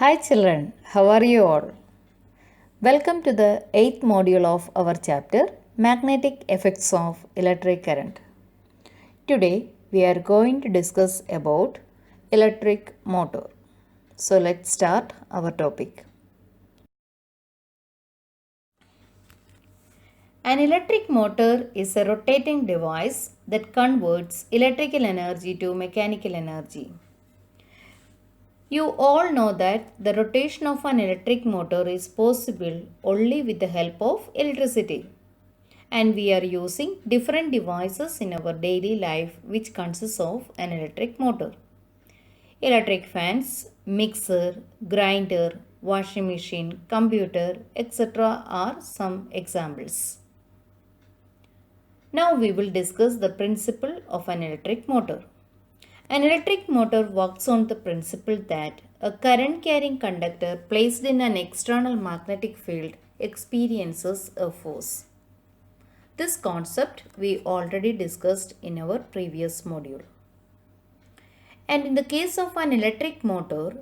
Hi children, how are you all? Welcome to the 8th module of our chapter Magnetic Effects of Electric Current. Today we are going to discuss about electric motor. So let's start our topic. An electric motor is a rotating device that converts electrical energy to mechanical energy. You all know that the rotation of an electric motor is possible only with the help of electricity. And we are using different devices in our daily life which consists of an electric motor. Electric fans, mixer, grinder, washing machine, computer, etc. are some examples. Now we will discuss the principle of an electric motor. An electric motor works on the principle that a current carrying conductor placed in an external magnetic field experiences a force. This concept we already discussed in our previous module. And in the case of an electric motor,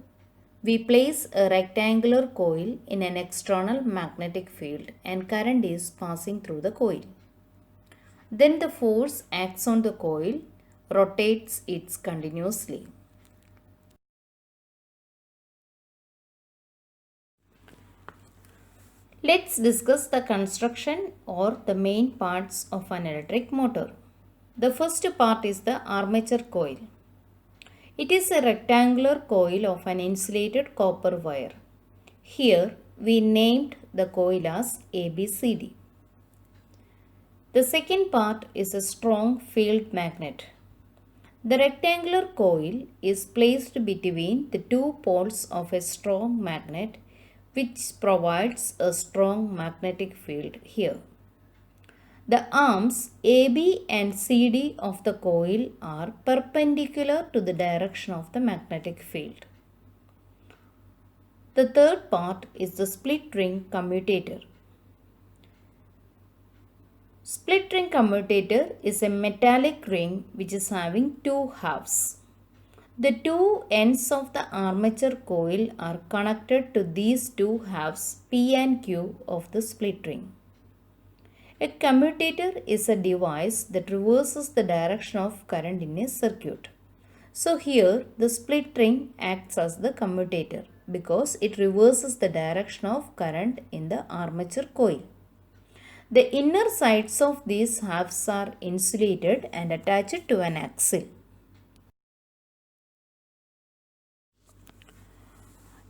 we place a rectangular coil in an external magnetic field and current is passing through the coil. Then the force acts on the coil, rotates it continuously. Let's discuss the construction or the main parts of an electric motor. The first part is the armature coil. It is a rectangular coil of an insulated copper wire. Here we named the coil as ABCD. The second part is a strong field magnet. The rectangular coil is placed between the two poles of a strong magnet which provides a strong magnetic field here. The arms AB and CD of the coil are perpendicular to the direction of the magnetic field. The third part is the split ring commutator. Split ring commutator is a metallic ring which is having two halves. The two ends of the armature coil are connected to these two halves P and Q of the split ring. A commutator is a device that reverses the direction of current in a circuit. So here the split ring acts as the commutator because it reverses the direction of current in the armature coil. The inner sides of these halves are insulated and attached to an axle.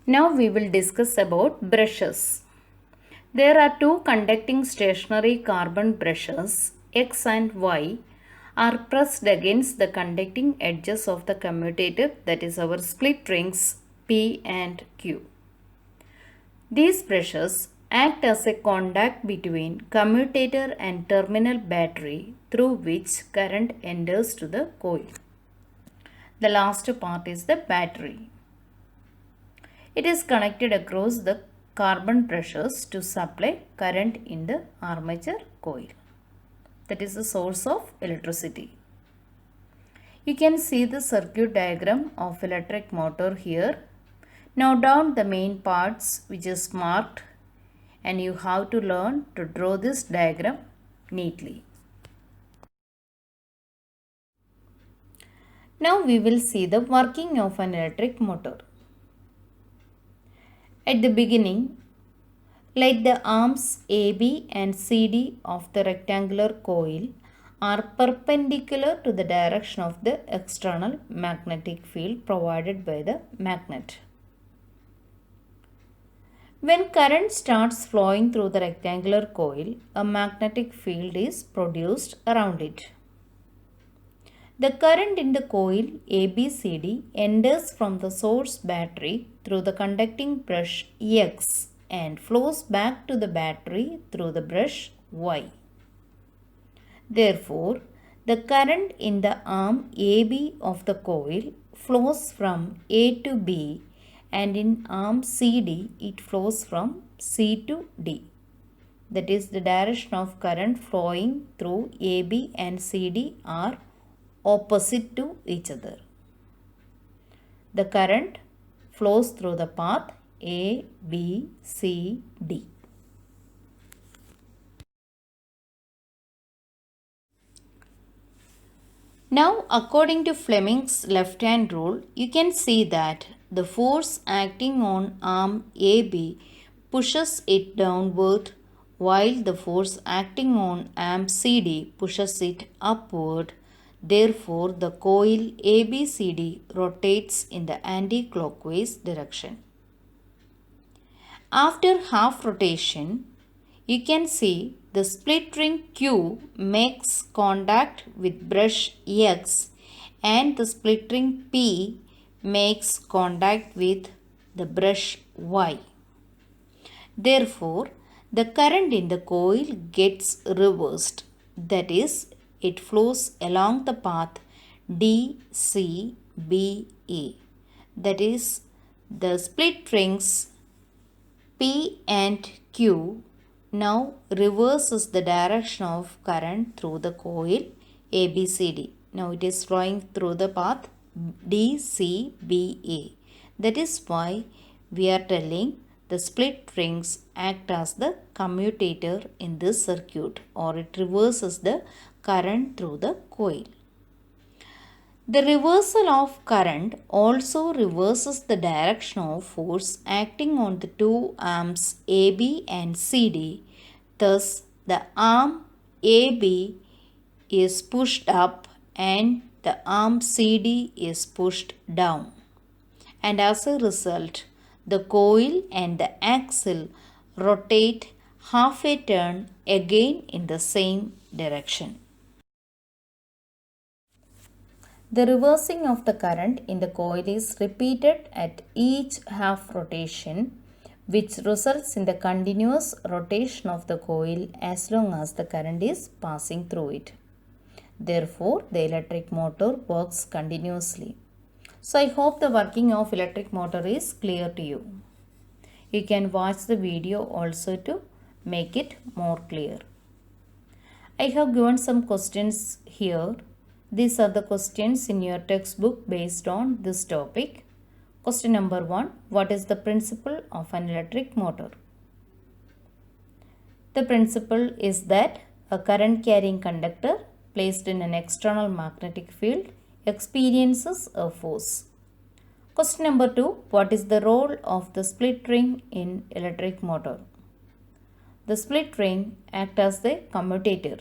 Now we will discuss about brushes. There are two conducting stationary carbon brushes, X and Y, are pressed against the conducting edges of the commutator, that is our split rings P and Q. These brushes act as a contact between commutator and terminal battery through which current enters to the coil. The last part is the battery. It is connected across the carbon brushes to supply current in the armature coil. That is the source of electricity. You can see the circuit diagram of electric motor here. Now down the main parts which is marked and you have to learn to draw this diagram neatly. Now we will see the working of an electric motor. At the beginning, let the arms AB and CD of the rectangular coil are perpendicular to the direction of the external magnetic field provided by the magnet. When current starts flowing through the rectangular coil, a magnetic field is produced around it. The current in the coil ABCD enters from the source battery through the conducting brush X and flows back to the battery through the brush Y. Therefore, the current in the arm AB of the coil flows from A to B and in arm CD it flows from C to D. That is, the direction of current flowing through AB and CD are opposite to each other. The current flows through the path A, B, C, D. Now, according to Fleming's left-hand rule, you can see that the force acting on arm AB pushes it downward, while the force acting on arm CD pushes it upward. Therefore, the coil ABCD rotates in the anti-clockwise direction. After half rotation, you can see the split ring Q makes contact with brush X and the split ring P makes contact with the brush Y. Therefore, the current in the coil gets reversed. That is, it flows along the path DCBA. That is, the split rings P and Q now reverses the direction of current through the coil ABCD. Now it is flowing through the path DCBA. That is why we are telling the split rings act as the commutator in this circuit, or it reverses the current through the coil. The reversal of current also reverses the direction of force acting on the two arms AB and CD. Thus, the arm AB is pushed up and the arm CD is pushed down. And as a result, the coil and the axle rotate half a turn again in the same direction. The reversing of the current in the coil is repeated at each half rotation, which results in the continuous rotation of the coil as long as the current is passing through it. Therefore, the electric motor works continuously. So, I hope the working of electric motor is clear to you. You can watch the video also to make it more clear. I have given some questions here. These are the questions in your textbook based on this topic. Question number 1. What is the principle of an electric motor? The principle is that a current carrying conductor placed in an external magnetic field experiences a force. Question number 2. What is the role of the split ring in electric motor? The split ring acts as the commutator,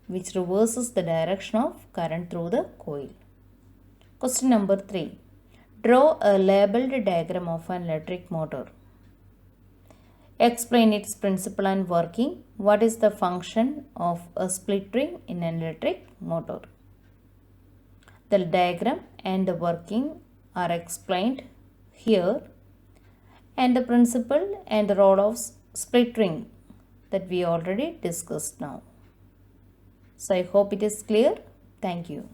which reverses the direction of current through the coil. Question number 3. Draw a labeled diagram of an electric motor. Explain its principle and working. What is the function of a split ring in an electric motor? The diagram and the working are explained here, and the principle and the role of split ring that we already discussed now. So I hope it is clear. Thank you.